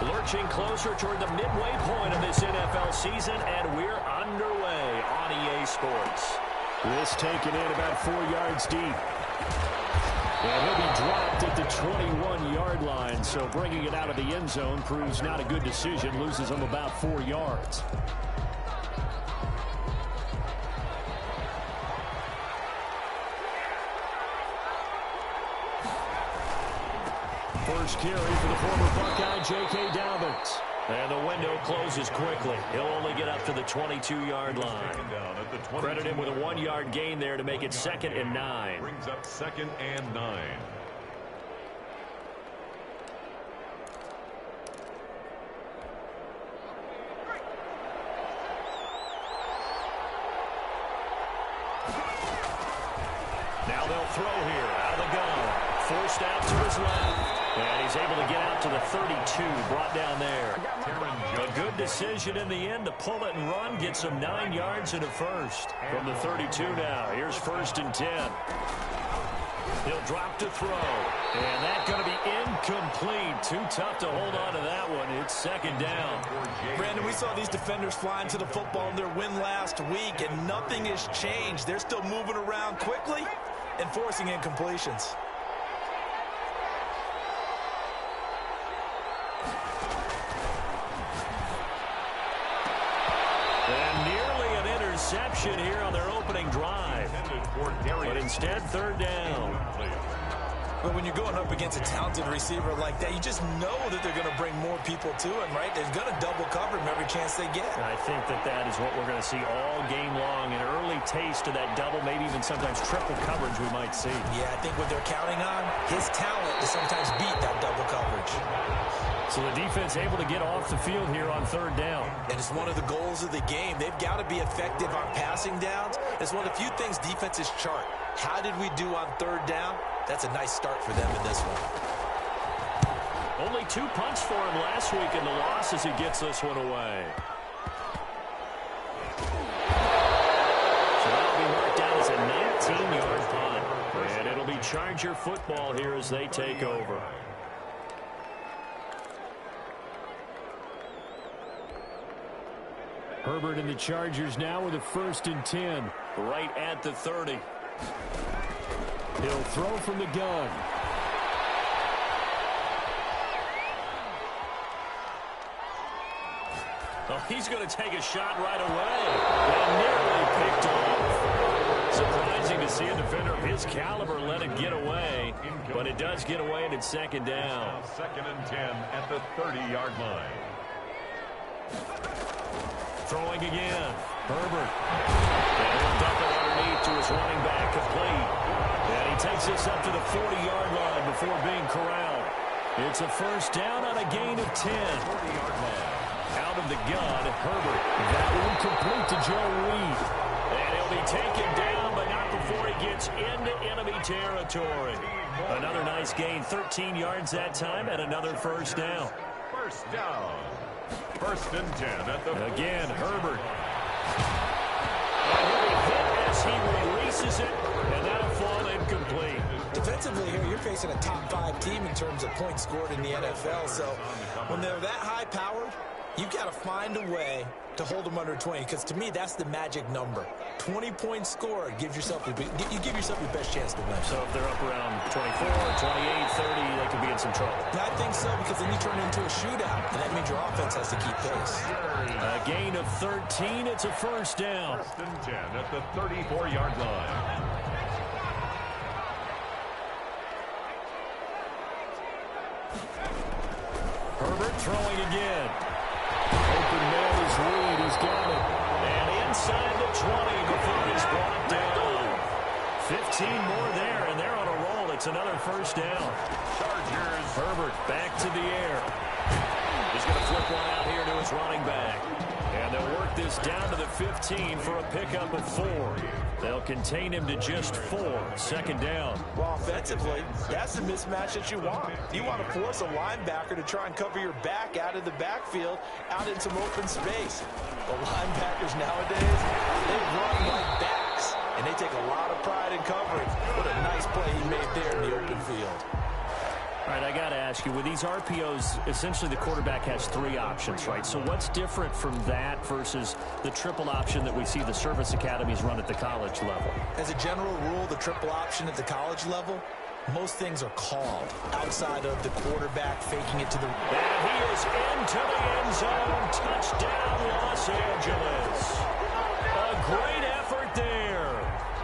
Lurching closer toward the midway point of this NFL season, and we're underway on EA Sports. This taken in about 4 yards deep. And he'll be dropped at the 21-yard line, so bringing it out of the end zone proves not a good decision, loses him about 4 yards. First carry for the former Buckeye, J.K. Dobbins. And the window closes quickly. He'll only get up to the 22-yard line. Credit him with a 1-yard gain there to make it 2nd and 9. Brings up 2nd and 9. Now they'll throw here out of the gun. Forced out to his left. And he's able to get out to the 32, brought down there. A good decision in the end to pull it and run, get some 9 yards and a first. From the 32 now, here's 1st and 10. He'll drop to throw. And that's going to be incomplete. Too tough to hold on to that one. It's 2nd down. Brandon, we saw these defenders flying to the football in their win last week, and nothing has changed. They're still moving around quickly and forcing incompletions. Interception here on their opening drive. But instead, 3rd down. But when you're going up against a talented receiver like that, you just know that they're going to bring more people to him, right? They're going to double cover him every chance they get. And I think that is what we're going to see all game long. An early taste of that double, maybe even sometimes triple coverage we might see. Yeah, I think what they're counting on, his talent to sometimes beat that double coverage. So the defense able to get off the field here on 3rd down. And it's one of the goals of the game. They've got to be effective on passing downs. It's one of the few things defenses chart. How did we do on 3rd down? That's a nice start for them in this one. Only 2 punts for him last week in the loss as he gets this one away. So that'll be marked down as a 19-yard punt. And it'll be Charger football here as they take over. Herbert and the Chargers now with a 1st and 10. Right at the 30. He'll throw from the gun. Oh, he's going to take a shot right away. And nearly picked off. Surprising to see a defender of his caliber let it get away. But it does get away, and it's 2nd down. 2nd and 10 at the 30-yard line. Throwing again. Herbert. And he'll dump it underneath to his running back, complete. And he takes this up to the 40-yard line before being corralled. It's a 1st down on a gain of 10. 40-yard line. Out of the gun, Herbert. That one complete to Joe Reed. And he'll be taken down, but not before he gets into enemy territory. Another nice gain, 13 yards that time, and another 1st down. 1st down. 1st and 10 at the... Again, Herbert. And he'll be hit as he releases it, and that'll fall incomplete. Defensively here, you're facing a top 5 team in terms of points scored in the NFL. So when they're that high-powered, you've got to find a way to hold them under 20, because to me, that's the magic number. 20 points scored, you give yourself your best chance to win. So if they're up around 24, 28, 30, they could be in some trouble. I think so, because then you turn it into a shootout, and that means your offense has to keep pace. A gain of 13, it's a 1st down. 1st and 10 at the 34-yard line. Herbert throwing again. Open man is Reed. He's got it. And inside the 20 before he's brought down. 15 more there, and they're on a roll. It's another 1st down. Chargers. Herbert back to the air. He's going to flip one out here to his running back. And they'll work this down to the 15 for a pickup of 4. They'll contain him to just 4. 2nd down. Well, offensively, that's the mismatch that you want. You want to force a linebacker to try and cover your back out of the backfield, out in some open space. The linebackers nowadays, they run like backs, and they take a lot of pride in coverage. What a nice play he made there in the open field. All right, I got to ask you, with these RPOs, essentially the quarterback has 3 options, right? So what's different from that versus the triple option that we see the service academies run at the college level? As a general rule, the triple option at the college level, most things are called outside of the quarterback faking it to the... And he is into the end zone. Touchdown, Los Angeles. A great effort there.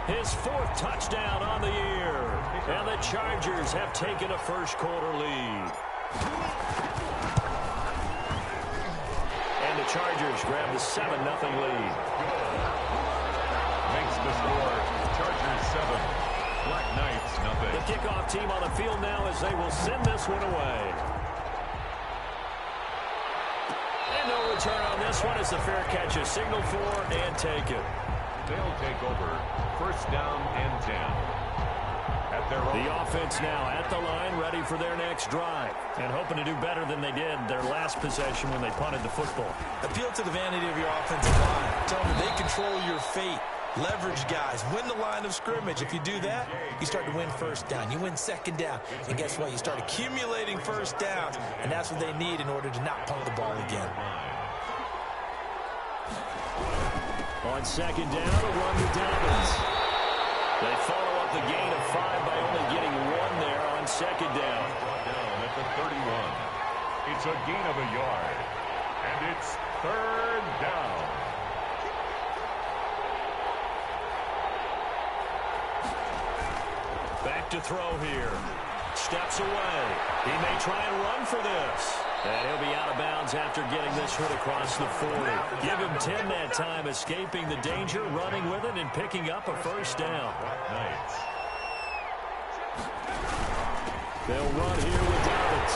His 4th touchdown on the year. And the Chargers have taken a first-quarter lead. And the Chargers grab the 7-0 lead. Makes the score Chargers 7, Black Knights nothing. The kickoff team on the field now as they will send this one away. And no return on this one as the fair catch is signaled for and taken. They'll take over. First down and 10. At their own. The offense now at the line, ready for their next drive. And hoping to do better than they did their last possession when they punted the football. Appeal to the vanity of your offensive line. Tell them they control your fate. Leverage guys. Win the line of scrimmage. If you do that, you start to win first down. You win second down. And guess what? You start accumulating first downs. And that's what they need in order to not punt the ball again. On second down, a run to Dobbins. They follow up the gain of 5 by only getting 1 there on second down. Brought down at the 31. It's a gain of a yard. And it's 3rd down. Back to throw here. Steps away. He may try and run for this. And he'll be out of bounds after getting this hit across the 40. Give him 10 that time, escaping the danger, running with it, and picking up a first down. Knights. They'll run here with Dobbins.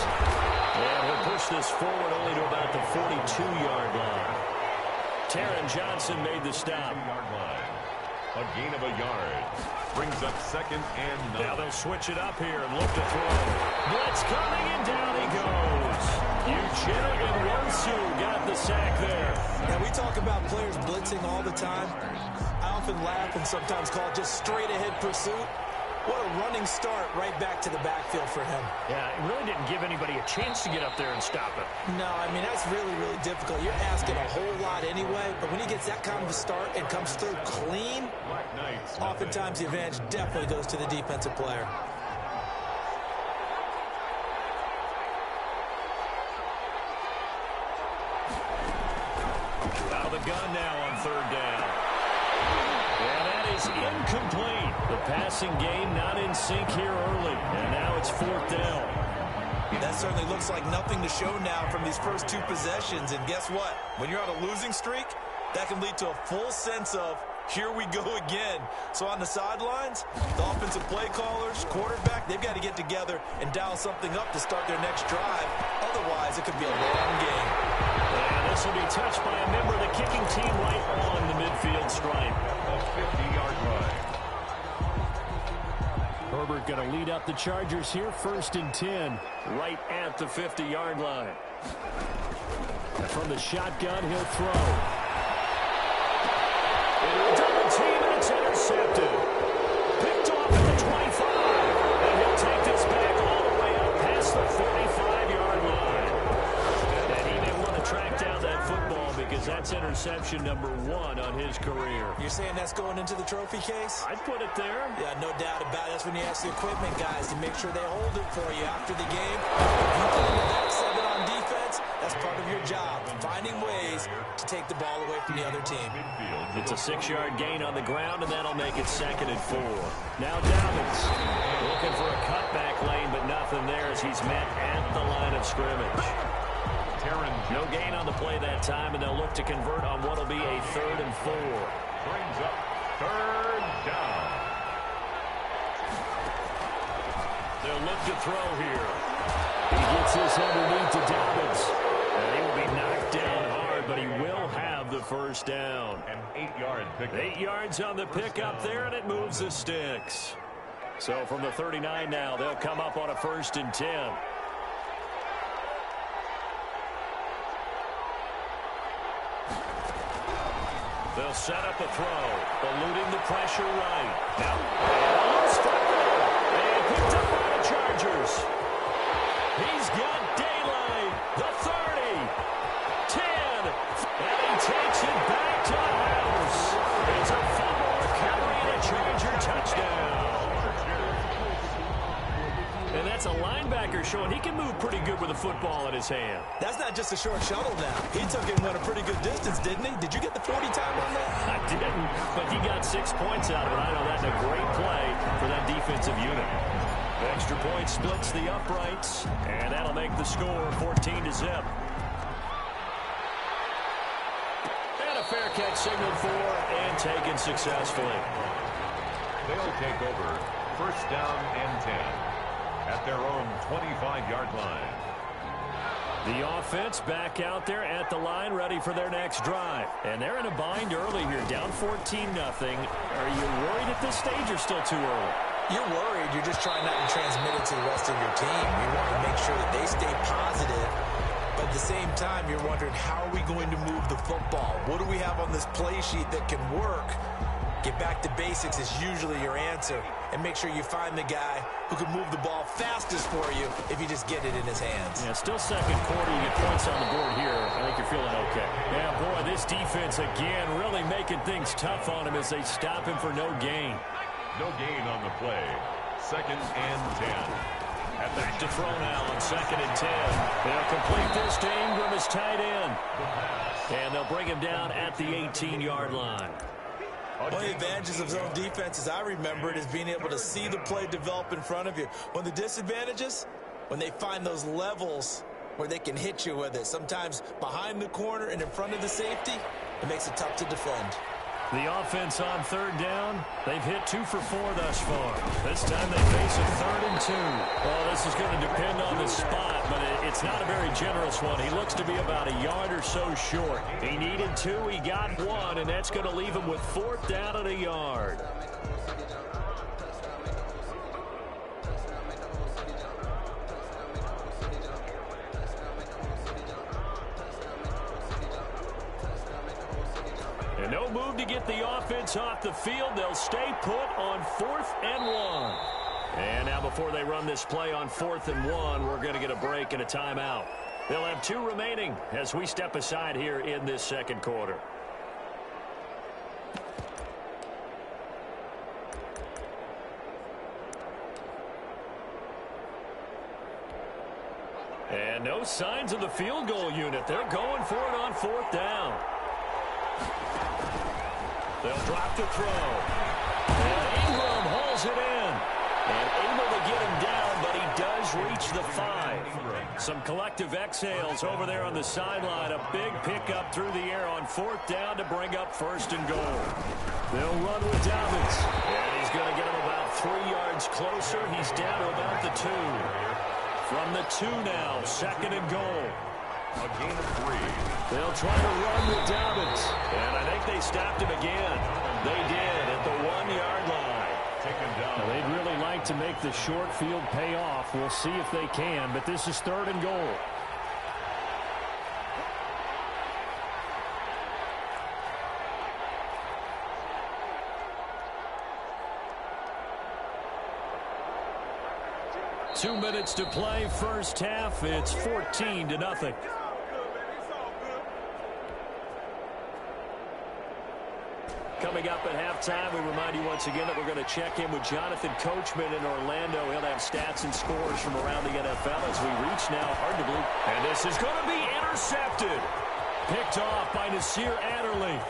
And he'll push this forward only to about the 42-yard line. Taron Johnson made the stop. A gain of a yard. Brings up 2nd and 9. Now they'll switch it up here and look to throw. Blitz coming, and down he goes. Uchenna and Wonsu got the sack there. Now, we talk about players blitzing all the time. I often laugh and sometimes call it just straight-ahead pursuit. What a running start right back to the backfield for him. Yeah, it really didn't give anybody a chance to get up there and stop it. No, I mean, that's really, really difficult. You're asking a whole lot anyway, but when he gets that kind of a start and comes through clean, oftentimes the advantage definitely goes to the defensive player. Out of the gun now on 3rd down. And that is incomplete. The passing game not in sync here early. And now it's 4th down. That certainly looks like nothing to show now from these first 2 possessions. And guess what? When you're on a losing streak, that can lead to a full sense of, here we go again. So on the sidelines, the offensive play callers, quarterback, they've got to get together and dial something up to start their next drive. Otherwise, it could be a long game. And this will be touched by a member of the kicking team right on the midfield stripe. A 50-yard run. Herbert going to lead up the Chargers here, 1st and 10. Right at the 50-yard line. From the shotgun, he'll throw. Double team, and it's intercepted. Picked off at the 25. And he'll take this back all the way up past the 45-yard line. And he may want to track down that football because that's interception number 1 on his career. You're saying that's going into the trophy case? I'd put it there. Yeah, no doubt about it. That's when you ask the equipment guys to make sure they hold it for you after the game. If you play the back 7 on defense, that's part of your job, finding ways to take the ball away from the other team. It's a 6-yard gain on the ground, and that'll make it 2nd and 4. Now Dobbins looking for a cutback lane, but nothing there as he's met at the line of scrimmage. No gain on the play that time, and they'll look to convert on what will be a 3rd and 4. Brings up 3rd down. They'll look to throw here. He gets this underneath to Dobbins. And he will be knocked down hard, but he will have the first down. An 8-yard pickup. 8 yards on the pickup there, and it moves the sticks. So from the 39 now, they'll come up on a 1st and 10. They'll set up a throw, eluding the pressure right. Now, almost and picked up by the Chargers. got Daly, the 30, 10, and he takes it back to the house. It's a fumble recovery and a Charger touchdown. And that's a linebacker showing he can move pretty good with a football in his hand. That's not just a short shuttle now. He took it and went a pretty good distance, didn't he? Did you get the 40 time on that? I didn't, but he got 6 points out of it. I know that's a great play for that defensive unit. Extra point splits the uprights, and that'll make the score 14-0. And a fair catch signaled for and taken successfully. They'll take over first down and 10 at their own 25-yard line. The offense back out there at the line, ready for their next drive. And they're in a bind early here, down 14-0. Are you worried at this stage or still too early? You're worried. You're just trying not to transmit it to the rest of your team. You want to make sure that they stay positive. But at the same time, you're wondering, how are we going to move the football? What do we have on this play sheet that can work? Get back to basics is usually your answer. And make sure you find the guy who can move the ball fastest for you if you just get it in his hands. Yeah, still second quarter. You get points on the board here. I think you're feeling okay. Yeah, boy, this defense again really making things tough on him as they stop him for no gain. No gain on the play. Second and 10. And back to throw now on second and 10. They'll complete this to Ingram as tight end. And they'll bring him down at the 18-yard line. One of the advantages of zone defense, as I remember it, is being able to see the play develop in front of you. One of the disadvantages, when they find those levels where they can hit you with it, sometimes behind the corner and in front of the safety, it makes it tough to defend. The offense on third down, they've hit 2 for 4 thus far. This time they face a 3rd and 2. Well, this is going to depend on the spot, but it's not a very generous one. He looks to be about a yard or so short. He needed 2, he got 1, and that's going to leave him with 4th down at a yard. And no move to get the offense off the field. They'll stay put on 4th and 1. And now before they run this play on 4th and 1, we're going to get a break and a timeout. They'll have 2 remaining as we step aside here in this second quarter. And no signs of the field goal unit. They're going for it on 4th down. They'll drop the throw. And Ingram hauls it in. And able to get him down, but he does reach the 5. Some collective exhales over there on the sideline. A big pickup through the air on 4th down to bring up 1st and goal. They'll run with Dobbins. And he's going to get him about 3 yards closer. He's down to about the 2. From the 2 now, 2nd and goal. A gain of 3. They'll try to run with Dobbins. And I think they stopped him again. They did at the 1-yard line. Taken down. Now, they'd really like to make the short field pay off. We'll see if they can, but this is 3rd and goal. Two minutes to play first half. It's 14-0. Coming up at halftime, we remind you once again that we're going to check in with Jonathan Coachman in Orlando. He'll have stats and scores from around the NFL as we reach now, hard to believe. And this is going to be intercepted. Picked off by Nasir Adderley. And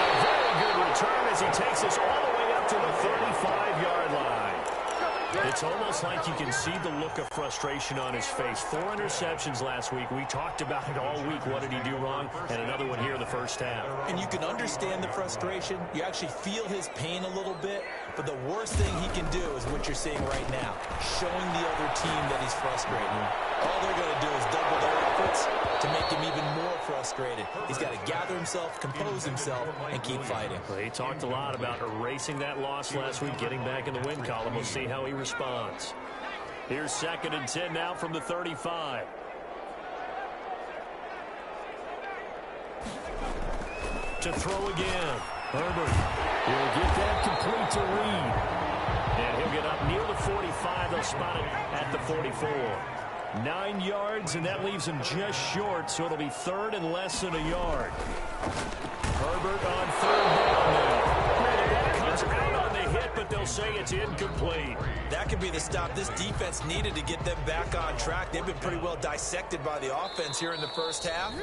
a very good return as he takes us all the way up to the 35-yard line. It's almost like you can see the look of frustration on his face. 4 interceptions last week. We talked about it all week. What did he do wrong? And another one here in the first half. And you can understand the frustration. You actually feel his pain a little bit. But the worst thing he can do is what you're seeing right now, showing the other team that he's frustrated. All they're going to do is double their efforts to make him even more frustrated. He's got to gather himself, compose himself, and keep fighting. Well, he talked a lot about erasing that loss last week, getting back in the win column. We'll see how he responds. Here's 2nd and 10 now from the 35. To throw again. Herbert will get that complete to Reed. And he'll get up near the 45. They'll spot it at the 44. 9 yards, and that leaves him just short, so it'll be third and less than a yard. Herbert on third down now. The ball comes out on the hit, but they'll say it's incomplete. That could be the stop this defense needed to get them back on track. They've been pretty well dissected by the offense here in the first half.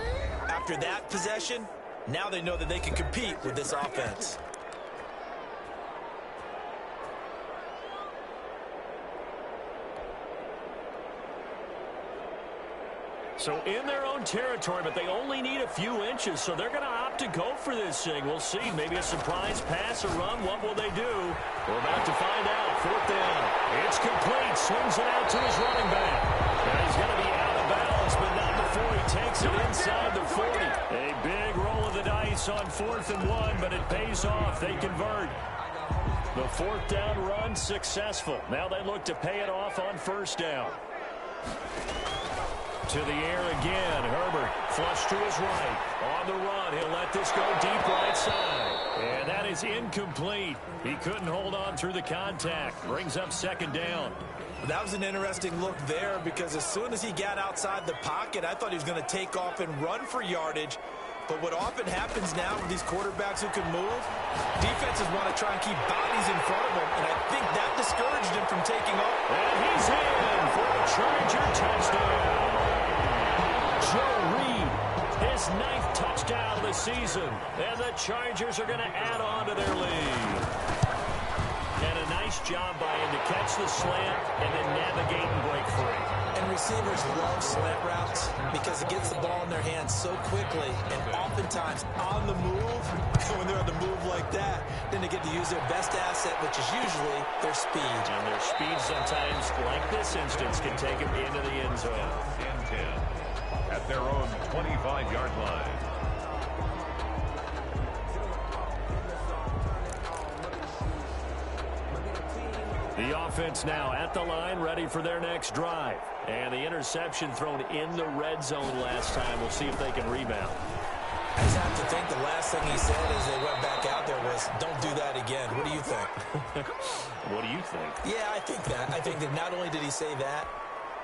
After that possession, now they know that they can compete with this offense. So in their own territory, but they only need a few inches, so they're going to opt to go for this thing. We'll see. Maybe a surprise pass or run. What will they do? We're about to find out. Fourth down. It's complete. Swings it out to his running back. And he's going to be out of bounds, but not before he takes it inside the 40. A big roll of the dice on 4th and 1, but it pays off. They convert. The fourth down run successful. Now they look to pay it off on first down. To the air again. Herbert flush to his right. On the run. He'll let this go deep right side. And that is incomplete. He couldn't hold on through the contact. Brings up second down. That was an interesting look there because as soon as he got outside the pocket, I thought he was going to take off and run for yardage. But what often happens now with these quarterbacks who can move, defenses want to try and keep bodies in front of them, and I think that discouraged him from taking off. And he's in for a Charger touchdown. Joe Reed, his 9th touchdown of the season, and the Chargers are going to add on to their lead. And a nice job by him to catch the slant and then navigate and break free. And receivers love slant routes because it gets the ball in their hands so quickly and oftentimes on the move. When they're on the move like that, then they get to use their best asset, which is usually their speed. And their speed sometimes, like this instance, can take them into the end zone. And 10 at their own 25-yard line. The offense now at the line, ready for their next drive. And the interception thrown in the red zone last time. We'll see if they can rebound. I just have to think the last thing he said as they went back out there was, don't do that again. What do you think? What do you think? Yeah, I think that. I think that not only did he say that,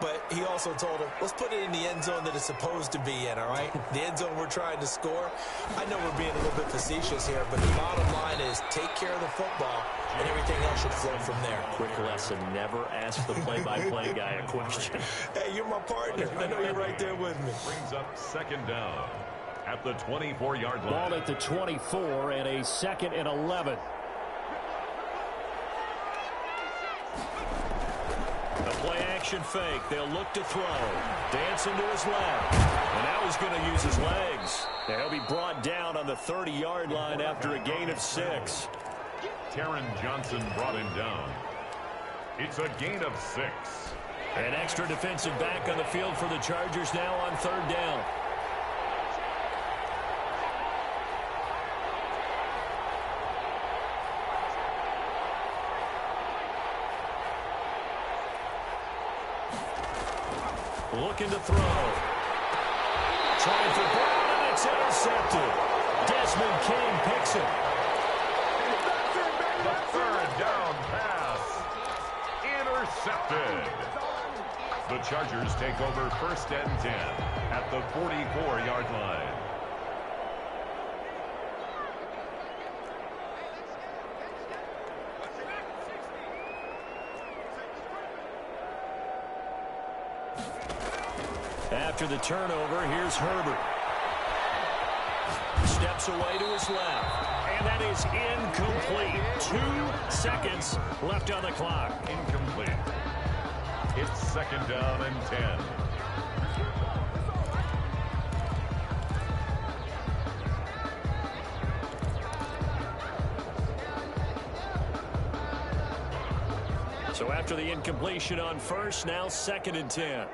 but he also told him, let's put it in the end zone that it's supposed to be in, all right? The end zone we're trying to score. I know we're being a little bit facetious here, but the bottom line is take care of the football, and everything else should flow from there. Quick lesson, never ask the play-by-play guy a question. Hey, you're my partner. I know you're right there with me. Brings up second down at the 24-yard line. Ball at the 24 and a 2nd and 11. The play-action fake. They'll look to throw. Dancing to his left. And now he's going to use his legs. He'll be brought down on the 30-yard line after a gain of 6. Taron Johnson brought him down. It's a gain of 6. An extra defensive back on the field for the Chargers now on third down. Looking to throw. Trying for Brown, and it's intercepted. Desmond King picks it. The third down pass. Intercepted. The Chargers take over 1st and 10 at the 44-yard line. After the turnover, here's Herbert. Steps away to his left. And that is incomplete. 2 seconds left on the clock. Incomplete. It's second down and 10. So after the incompletion on first, now 2nd and 10.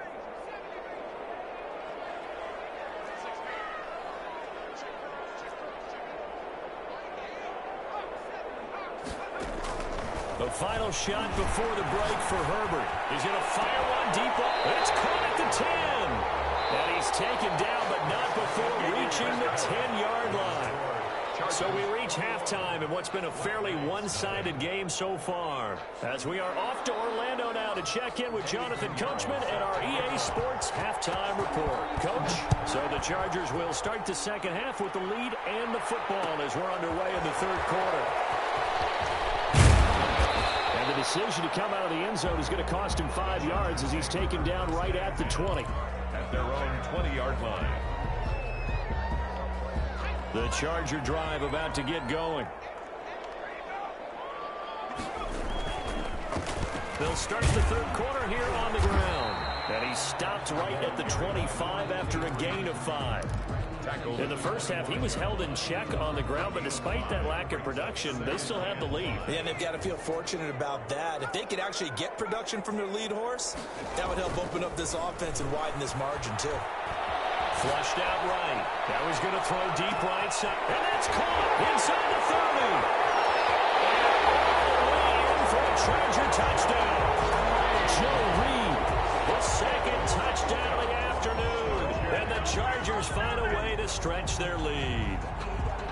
The final shot before the break for Herbert. He's going to fire one deep. It's caught at the 10. And he's taken down, but not before reaching the 10-yard line. So we reach halftime in what's been a fairly one-sided game so far. As we are off to Orlando now to check in with Jonathan Coachman and our EA Sports Halftime Report. Coach, so the Chargers will start the second half with the lead and the football as we're underway in the third quarter. And the decision to come out of the end zone is going to cost him 5 yards as he's taken down right at the 20. At their own 20-yard line. The Charger drive about to get going. They'll start the third quarter here on the ground. And he stopped right at the 25 after a gain of 5. In the first half, he was held in check on the ground, but despite that lack of production, they still have the lead. Yeah, and they've got to feel fortunate about that. If they could actually get production from their lead horse, that would help open up this offense and widen this margin, too. Flushed out right. Now he's going to throw deep right side. And that's caught inside the 30. And in for a Charger touchdown. Joe Reed, the second touchdown of the afternoon. And the Chargers find a way to stretch their lead.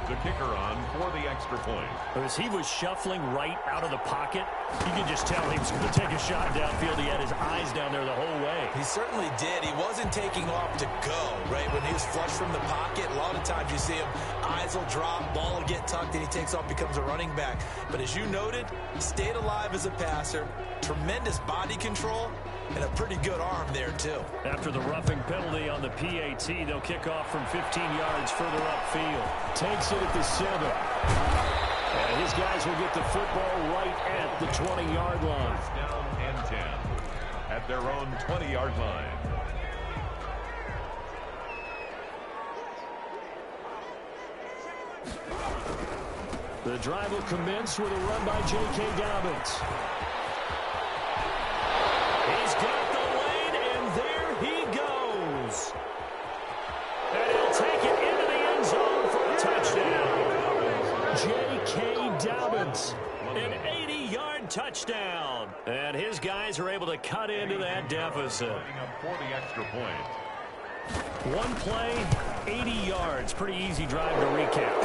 The kicker on for the extra point. As he was shuffling right out of the pocket, you can just tell he was going to take a shot downfield. He had his eyes down there the whole way. He certainly did. He wasn't taking off to go, right? When he was flush from the pocket, a lot of times you see him, eyes will drop, ball will get tucked, and he takes off, becomes a running back. But as you noted, stayed alive as a passer, tremendous body control, and a pretty good arm there, too. After the roughing penalty on the PAT, they'll kick off from 15 yards further upfield. Takes it at the 7. And his guys will get the football right at the 20-yard line. First down and 10 at their own 20-yard line. The drive will commence with a run by J.K. Dobbins. He's got the lane, and there he goes. And he'll take it into the end zone for a touchdown. J.K. Dobbins. An 80-yard touchdown. And his guys are able to cut into that deficit. Lining up for the extra point. One play, 80 yards. Pretty easy drive to recap.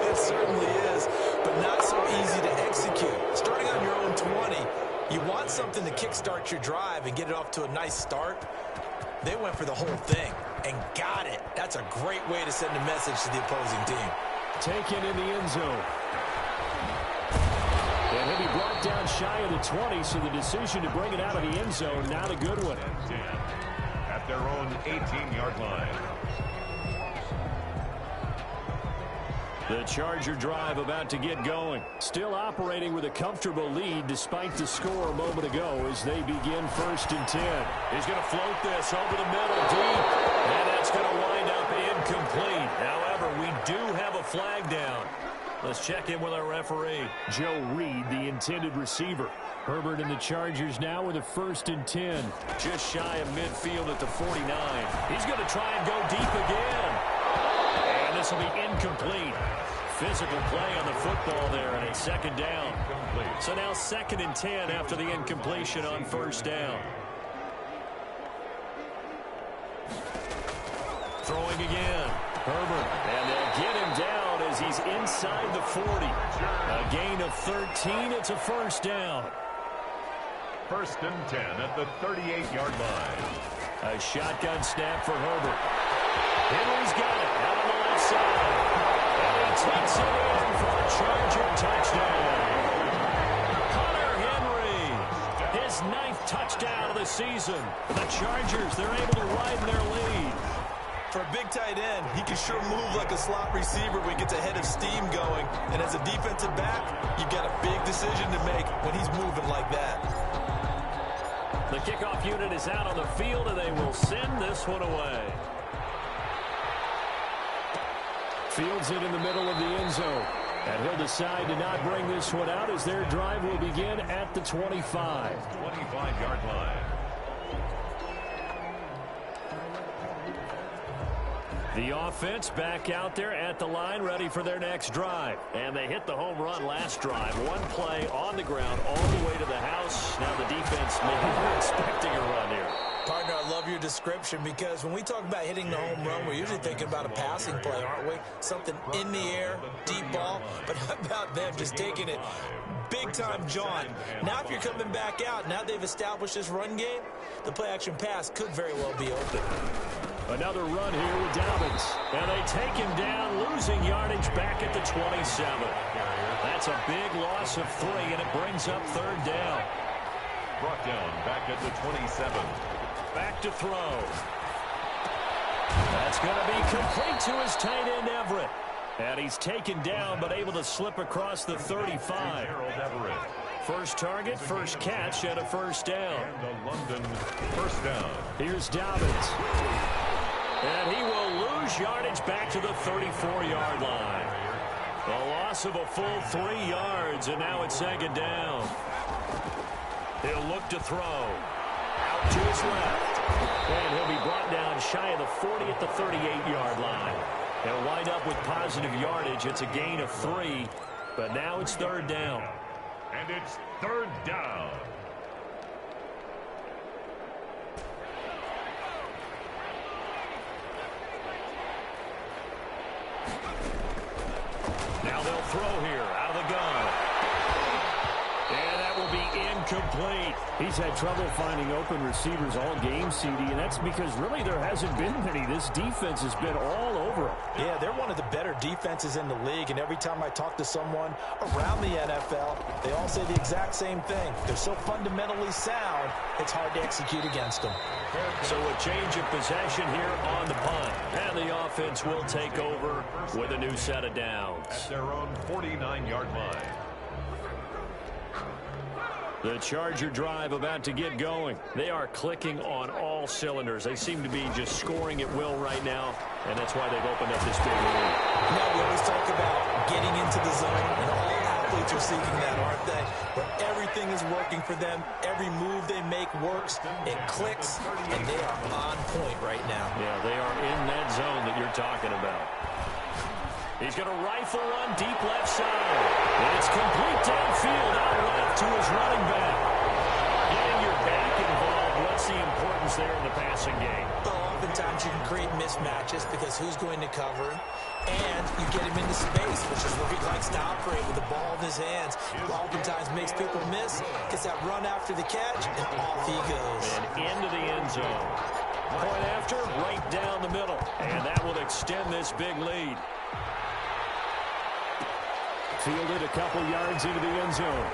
It certainly is, but not so easy to execute. Starting on your own 20, you want something to kickstart your drive and get it off to a nice start. They went for the whole thing and got it. That's a great way to send a message to the opposing team. Taken in the end zone. And he'll be brought down shy of the 20, so the decision to bring it out of the end zone, not a good one. 10 at their own 18-yard line. The Charger drive about to get going. Still operating with a comfortable lead despite the score a moment ago as they begin 1st and 10. He's going to float this over the middle deep. And that's going to wind up incomplete. However, we do have a flag down. Let's check in with our referee. Joe Reed, the intended receiver. Herbert and the Chargers now with a 1st and 10. Just shy of midfield at the 49. He's going to try and go deep again. And this will be incomplete. Physical play on the football there, and it's 2nd down. So now 2nd and 10 after the incompletion on 1st down. Throwing again. Herbert. And they'll get him down as he's inside the 40. A gain of 13. It's a 1st down. 1st and 10 at the 38-yard line. A shotgun snap for Herbert. Henry's got it out on the left side. And he takes it in for a Charger touchdown. Hunter Henry, his 9th touchdown of the season. The Chargers, they're able to widen their lead. For a big tight end, he can sure move like a slot receiver when he gets a head of steam going. And as a defensive back, you've got a big decision to make when he's moving like that. The kickoff unit is out on the field, and they will send this one away. Fields it in the middle of the end zone. And he'll decide to not bring this one out as their drive will begin at the 25. 25-yard line. The offense back out there at the line, ready for their next drive. And they hit the home run last drive. One play on the ground all the way to the house. Now the defense maybe expecting a run here. Partner, I love your description, because when we talk about hitting the home run, we're usually thinking about a passing play, aren't we? Something in the air, deep ball. But how about them just taking it big-time jaunt? Now if you're coming back out, now they've established this run game, the play-action pass could very well be open. Another run here with Dobbins. And they take him down, losing yardage back at the 27. That's a big loss of 3, and it brings up third down. Brought down back at the 27. Back to throw. That's going to be complete to his tight end, Everett. And he's taken down, but able to slip across the 35. First target, first catch, and a first down. And a London first down. Here's Dobbins. And he will lose yardage back to the 34-yard line. A loss of a full 3 yards, and now it's second down. He'll look to throw. Out to his left. And he'll be brought down shy of the 40 at the 38-yard line. He'll wind up with positive yardage. It's a gain of 3, but now it's third down. And it's third down. Now they'll throw here out of the gun. And that will be incomplete. He's had trouble finding open receivers all game, CD, and that's because really there hasn't been many. This defense has been all over him. Yeah, they're one of the better defenses in the league, and every time I talk to someone around the NFL, they all say the exact same thing. They're so fundamentally sound, it's hard to execute against them. So a change of possession here on the punt. And the offense will take over with a new set of downs. At their own 49-yard line. The Charger drive about to get going. They are clicking on all cylinders. They seem to be just scoring at will right now, and that's why they've opened up this big lead. Now, we always talk about getting into the zone, and all athletes are seeking that, aren't they? Where everything is working for them. Every move they make works. It clicks, and they are on point right now. Yeah, they are in that zone that you're talking about. He's going to rifle run deep left side. And it's complete downfield out left to his running back. Getting your back involved, what's the importance there in the passing game? Well, oftentimes you can create mismatches because who's going to cover him, and you get him into space, which is where he likes to operate with the ball in his hands. Oftentimes makes people miss, gets that run after the catch, and off he goes. And into the end zone. Point after, right down the middle. And that will extend this big lead. Fielded a couple yards into the end zone.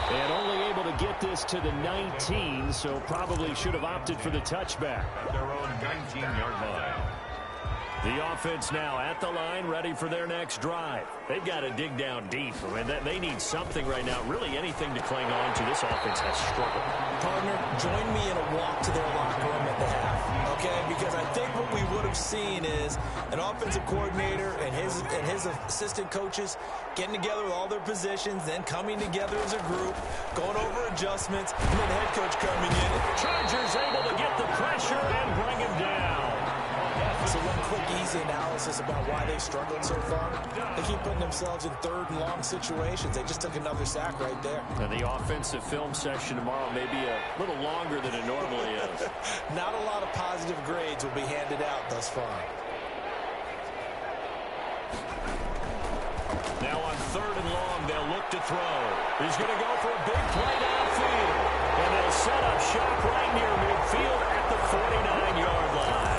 And only able to get this to the 19, so probably should have opted for the touchback. At their own 19-yard line. The offense now at the line, ready for their next drive. They've got to dig down deep. I mean, they need something right now, really anything to cling on to. This offense has struggled. Partner, join me in a walk to their locker room at the half, okay? Because I think what we would have seen is an offensive coordinator and his assistant coaches getting together with all their positions, then coming together as a group, going over adjustments, and then the head coach coming in. Chargers able to get the pressure and bring him down. So one quick, easy analysis about why they struggled so far. They keep putting themselves in third and long situations. They just took another sack right there. And the offensive film session tomorrow may be a little longer than it normally is. Not a lot of positive grades will be handed out thus far. Now on third and long, they'll look to throw. He's going to go for a big play downfield. And they'll set up shop right near midfield at the 49-yard line.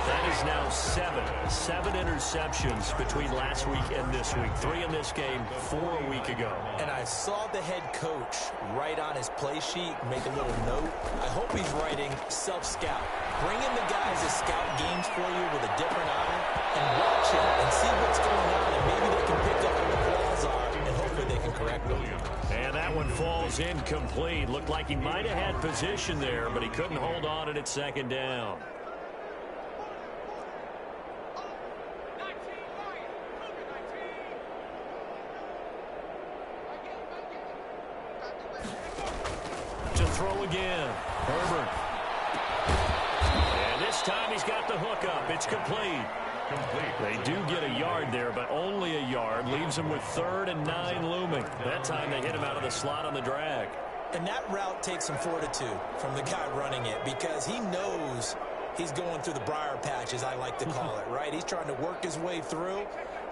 That is now 7 interceptions between last week and this week. 3 in this game, 4 a week ago. And I saw the head coach write on his play sheet, make a little note. I hope he's writing self-scout. Bring in the guys that scout games for you with a different eye and watch it and see what's going on, and maybe they can pick up what the flaws are, and hopefully they can correct them. And that one falls incomplete. Looked like he might have had position there, but he couldn't hold on at second down. To throw again. Herbert. And this time he's got the hook up. It's complete. They do get a yard there, but only a yard. Leaves him with 3rd and 9 looming. That time they hit him out of the slot on the drag. And that route takes some fortitude from the guy running it because he knows he's going through the briar patch, as I like to call it, right? He's trying to work his way through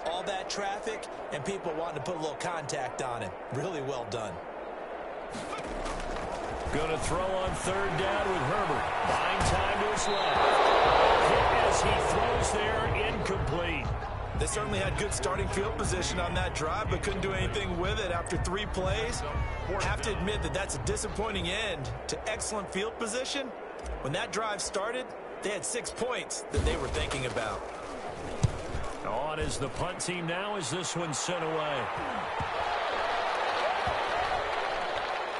all that traffic and people wanting to put a little contact on him. Really well done. Going to throw on third down with Herbert. Buying time to his left. Hit as he throws there, incomplete. They certainly had good starting field position on that drive, but couldn't do anything with it after 3 plays. Have to admit that that's a disappointing end to excellent field position. When that drive started, they had 6 points that they were thinking about. On is the punt team now as this one's sent away.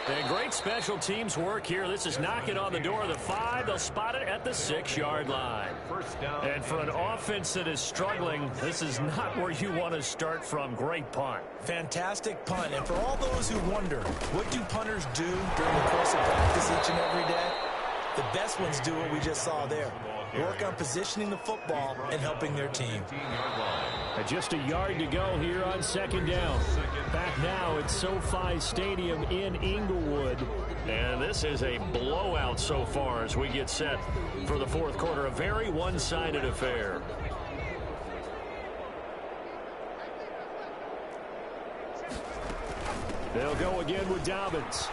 And great special teams work here. This is knocking on the door of the 5. They'll spot it at the 6-yard line. And for an offense that is struggling, this is not where you want to start from. Great punt. Fantastic punt. And for all those who wonder, what do punters do during the course of practice each and every day? The best ones do what we just saw there. Work on positioning the football and helping their team. Just a yard to go here on second down. Back now at SoFi Stadium in Inglewood. And this is a blowout so far as we get set for the fourth quarter. A very one-sided affair. They'll go again with Dobbins.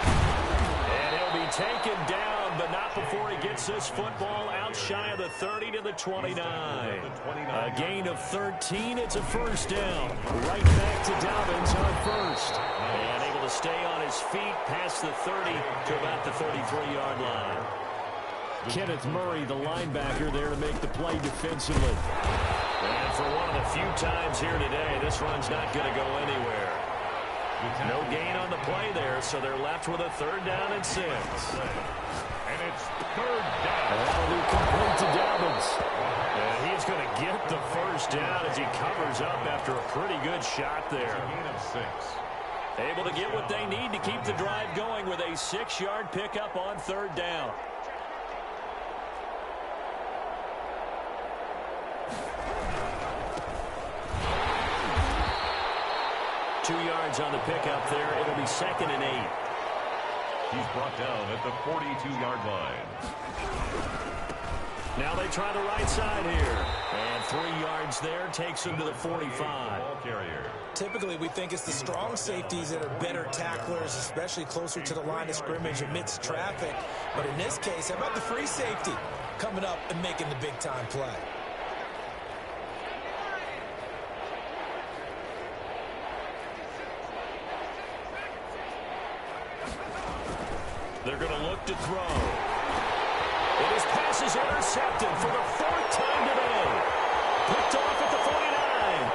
And he'll be taken down, but not before he gets this football out shy of the 30 to the 29. A gain of 13. It's a first down. Right back to Dobbins on first. And able to stay on his feet past the 30 to about the 33-yard line. Kenneth Murray, the linebacker, there to make the play defensively. And for one of the few times here today, this run's not going to go anywhere. No gain on the play there, so they're left with a third down and 6. And it's third down. And that'll be complete to Dobbins. And he's going to get the first down as he covers up after a pretty good shot there. Gain of 6. Able to get what they need to keep the drive going with a 6-yard pickup on third down. Two yards on the pickup there. It'll be 2nd and 8. He's brought down at the 42-yard line. Now they try the right side here. And 3 yards there takes him to the 45. Ball carrier. Typically, we think it's the strong safeties that are better tacklers, especially closer to the line of scrimmage amidst traffic. But in this case, how about the free safety coming up and making the big-time play? They're going to look to throw. And his pass is intercepted for the 4th time today. Picked off at the 49.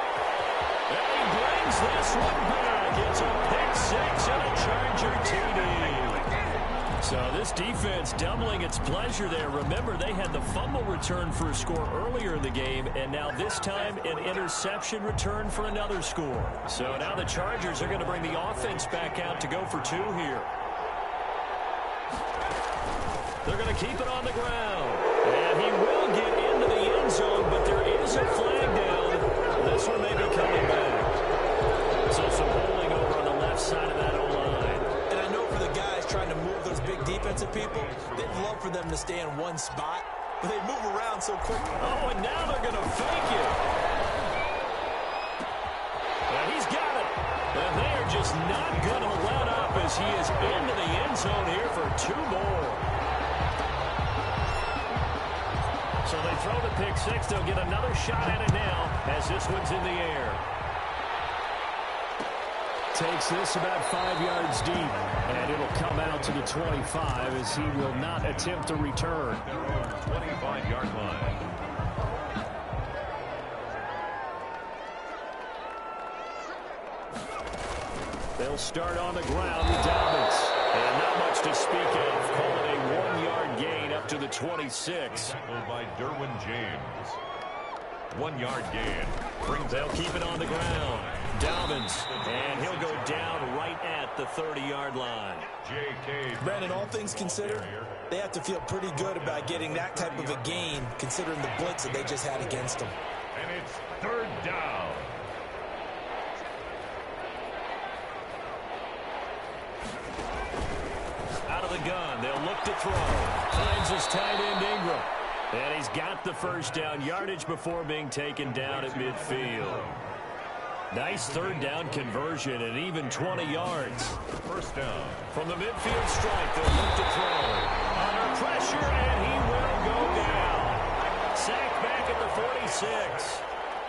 And he brings this one back. It's a pick 6 and a Charger TD. So this defense doubling its pleasure there. Remember, they had the fumble return for a score earlier in the game, and now this time an interception return for another score. So now the Chargers are going to bring the offense back out to go for 2 here. They're going to keep it on the ground. And he will get into the end zone, but there is a flag down. This one may be coming back. So some holding over on the left side of that O-line. And I know for the guys trying to move those big defensive people, they'd love for them to stay in one spot, but they move around so quickly. Oh, and now they're going to fake it. And he's got it. And they are just not going to let up as he is into the end zone here for 2 more. So they throw the pick 6. They'll get another shot at it now as this one's in the air. Takes this about 5 yards deep, and it'll come out to the 25 as he will not attempt to return. 25-yard line. They'll start on the ground with Dobbins. And not much to speak of. Call it a 1-yard gain up to the 26. Tackled by Derwin James. 1-yard gain. They'll keep it on the ground. Dobbins, and he'll go down right at the 30-yard line. J.K. Brandon, all things considered, they have to feel pretty good about getting that type of a gain considering the blitz that they just had against them. And it's third down. they'll look to throw. Finds his tight end Ingram. And he's got the first down yardage before being taken down at midfield. Nice third down conversion and even 20 yards. First down. From the midfield stripe, they'll look to throw. Under pressure, and he will go down. Sacked back at the 46.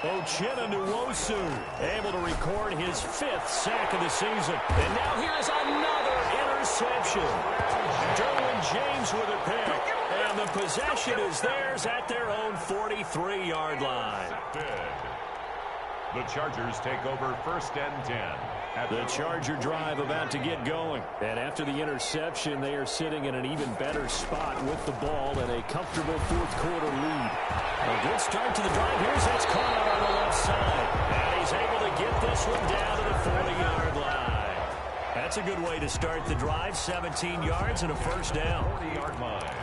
Uchenna Nwosu able to record his 5th sack of the season. And now here's another interception. Derwin James with a pick. And the possession is theirs at their own 43-yard line. The Chargers take over 1st and 10. The Charger drive about to get going. And after the interception, they are sitting in an even better spot with the ball and a comfortable 4th quarter lead. A good start to the drive. Here's that's caught out on the left side. And he's able to get this one down to the 40-yard line. That's a good way to start the drive. 17 yards and a first down. 40-yard line.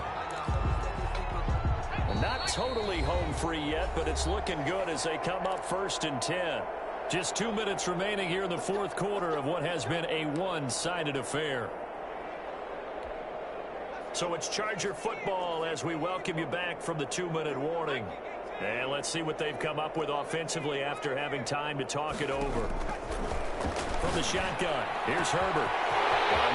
Not totally home free yet, but it's looking good as they come up 1st and 10. Just 2 minutes remaining here in the 4th quarter of what has been a one-sided affair. So it's Charger football as we welcome you back from the 2-minute warning. And let's see what they've come up with offensively after having time to talk it over. From the shotgun, here's Herbert.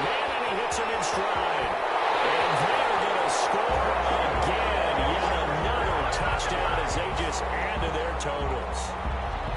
Man, and he hits him in stride. And they're going to score again. Yet another touchdown as they just add to their totals.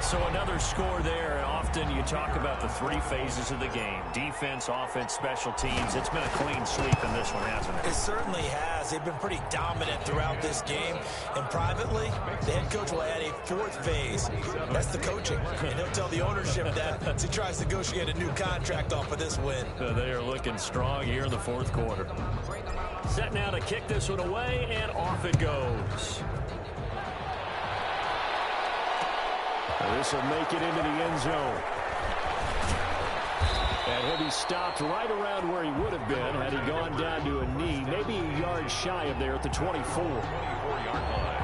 So another score there. Often you talk about the 3 phases of the game. Defense, offense, special teams. It's been a clean sweep in this one, hasn't it? It certainly has. They've been pretty dominant throughout this game. And privately, the head coach will add a 4th phase. That's the coaching. And he'll tell the ownership that as he tries to negotiate a new contract off of this win. They are looking strong here in the 4th quarter. Set now to kick this one away, and off it goes. This will make it into the end zone. And he'll be stopped right around where he would have been had he gone down to a knee, maybe a yard shy of there at the 24. 24-yard line.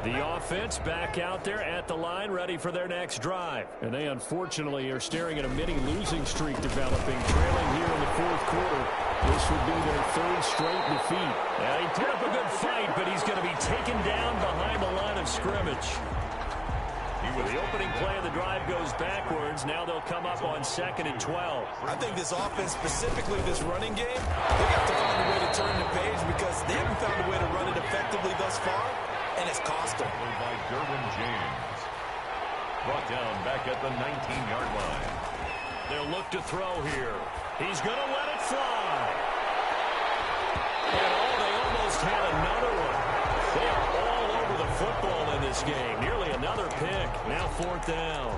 The offense back out there at the line, ready for their next drive. And they unfortunately are staring at a mini losing streak developing, trailing here in the 4th quarter. This would be their 3rd straight defeat. Yeah, he put up a good fight, but he's going to be taken down behind the line of scrimmage. The opening play of the drive goes backwards. Now they'll come up on 2nd and 12. I think this offense, specifically this running game, they got to find a way to turn the page because they haven't found a way to run it effectively thus far. And it's cost him. By Derwin James. Brought down back at the 19-yard line. They'll look to throw here. He's going to let it fly. And they almost had another one. They are all over the football in this game. Nearly another pick. Now 4th down.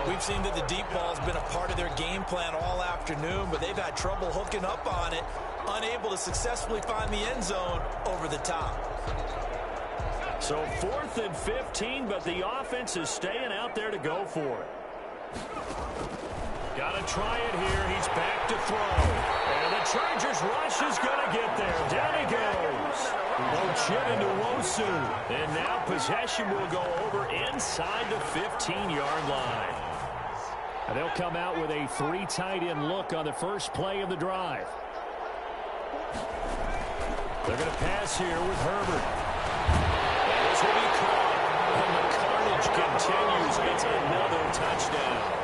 We've seen that the deep ball's been a part of their game plan all afternoon, but they've had trouble hooking up on it, unable to successfully find the end zone over the top. So 4th and 15, but the offense is staying out there to go for it. Got to try it here. He's back to throw. And the Chargers rush is going to get there. Down he goes. Uchenna Nwosu. And now possession will go over inside the 15-yard line. And they'll come out with a 3 tight end look on the first play of the drive. They're going to pass here with Herbert. This will be caught, and the carnage continues. It's another touchdown.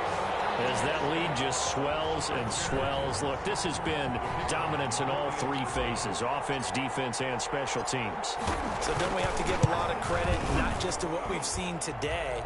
As that lead just swells and swells. Look, this has been dominance in all 3 phases, offense, defense, and special teams. So don't we have to give a lot of credit, not just to what we've seen today,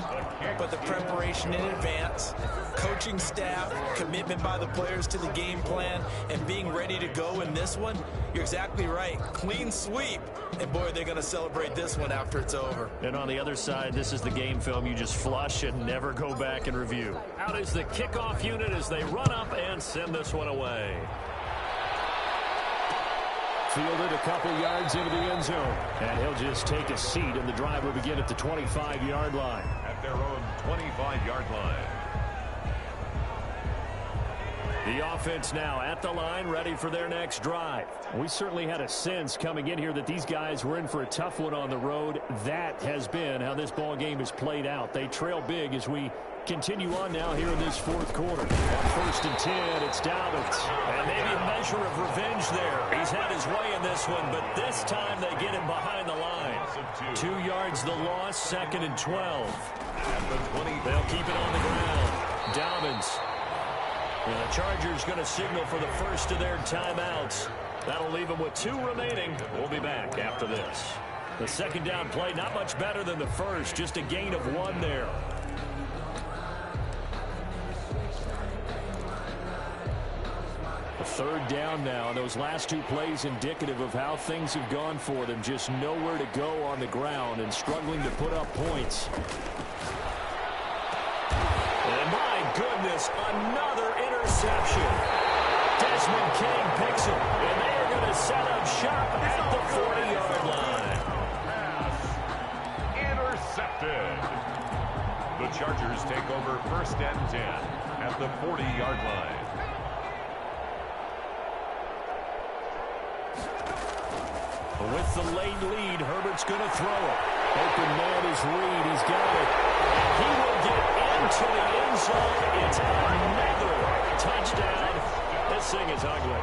but the preparation in advance, coaching staff, commitment by the players to the game plan, and being ready to go in this one? You're exactly right. Clean sweep. And, boy, they're going to celebrate this one after it's over. And on the other side, this is the game film you just flush and never go back and review. Out is the kickoff unit as they run up and send this one away. Fielded a couple yards into the end zone. And he'll just take a seat, and the drive will begin at the 25-yard line. At their own 25-yard line. The offense now at the line, ready for their next drive. We certainly had a sense coming in here that these guys were in for a tough one on the road. That has been how this ball game has played out. They trail big as we continue on now here in this fourth quarter. First and 10, it's Dobbins. And maybe a measure of revenge there. He's had his way in this one, but this time they get him behind the line. 2 yards the loss, 2nd and 12. They'll keep it on the ground. Dobbins. And the Chargers going to signal for the first of their timeouts. That'll leave them with 2 remaining. We'll be back after this. The second down play, not much better than the first, just a gain of 1 there. A third down now. Those last 2 plays indicative of how things have gone for them. Just nowhere to go on the ground and struggling to put up points. And my goodness, another interception. Desmond King picks him, and they are going to set up shop at the 40-yard line. Pass intercepted. The Chargers take over 1st and 10 at the 40-yard line. With the late lead, Herbert's going to throw it. Open man is Reed. He's got it. And he will get into the end zone. It's another touchdown. This thing is ugly.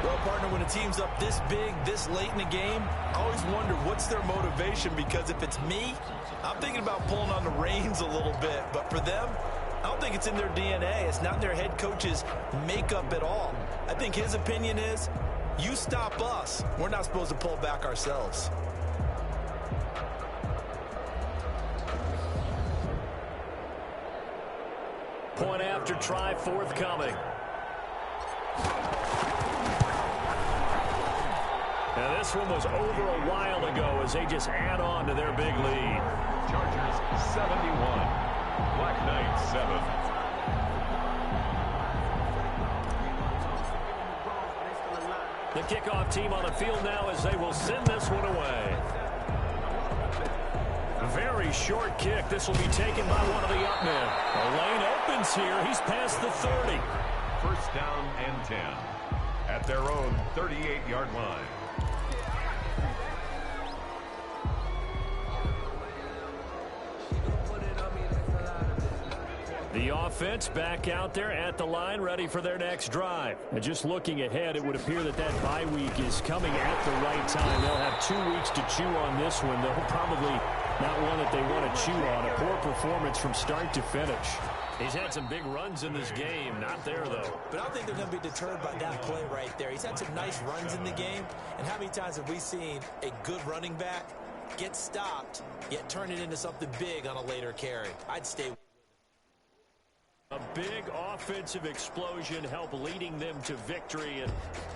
Well, partner, when a team's up this big, this late in the game, I always wonder what's their motivation, because if it's me, I'm thinking about pulling on the reins a little bit. But for them, I don't think it's in their DNA. It's not in their head coach's makeup at all. I think his opinion is, you stop us, we're not supposed to pull back ourselves. Point after try forthcoming. Now this one was over a while ago as they just add on to their big lead. Chargers 71, Black Knights 7. The kickoff team on the field now as they will send this one away. Very short kick. This will be taken by one of the up men. The lane opens here. He's past the 30. 1st down and 10 at their own 38-yard line. The offense back out there at the line, ready for their next drive. And just looking ahead, it would appear that that bye week is coming at the right time. They'll have 2 weeks to chew on this one. They'll probably not one that they want to chew on. A poor performance from start to finish. He's had some big runs in this game. Not there, though. But I don't think they're going to be deterred by that play right there. He's had some nice runs in the game. And how many times have we seen a good running back get stopped, yet turn it into something big on a later carry? I'd stay. A big offensive explosion help leading them to victory. And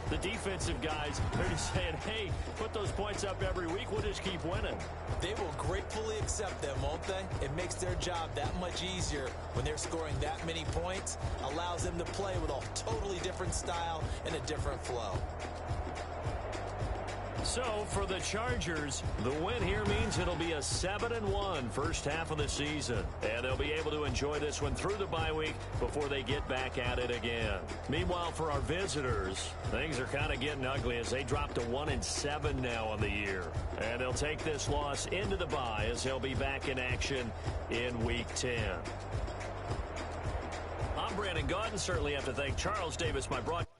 the defensive guys, they're just saying, hey, put those points up every week. We'll just keep winning. They will gratefully accept them, won't they? It makes their job that much easier when they're scoring that many points. Allows them to play with a totally different style and a different flow. So for the Chargers, the win here means it'll be a 7-1 first half of the season. And they'll be able to enjoy this one through the bye week before they get back at it again. Meanwhile, for our visitors, things are kind of getting ugly as they drop to 1-7 now on the year. And they'll take this loss into the bye as they'll be back in action in Week 10. I'm Brandon Gaudin. Certainly have to thank Charles Davis, my broadcaster.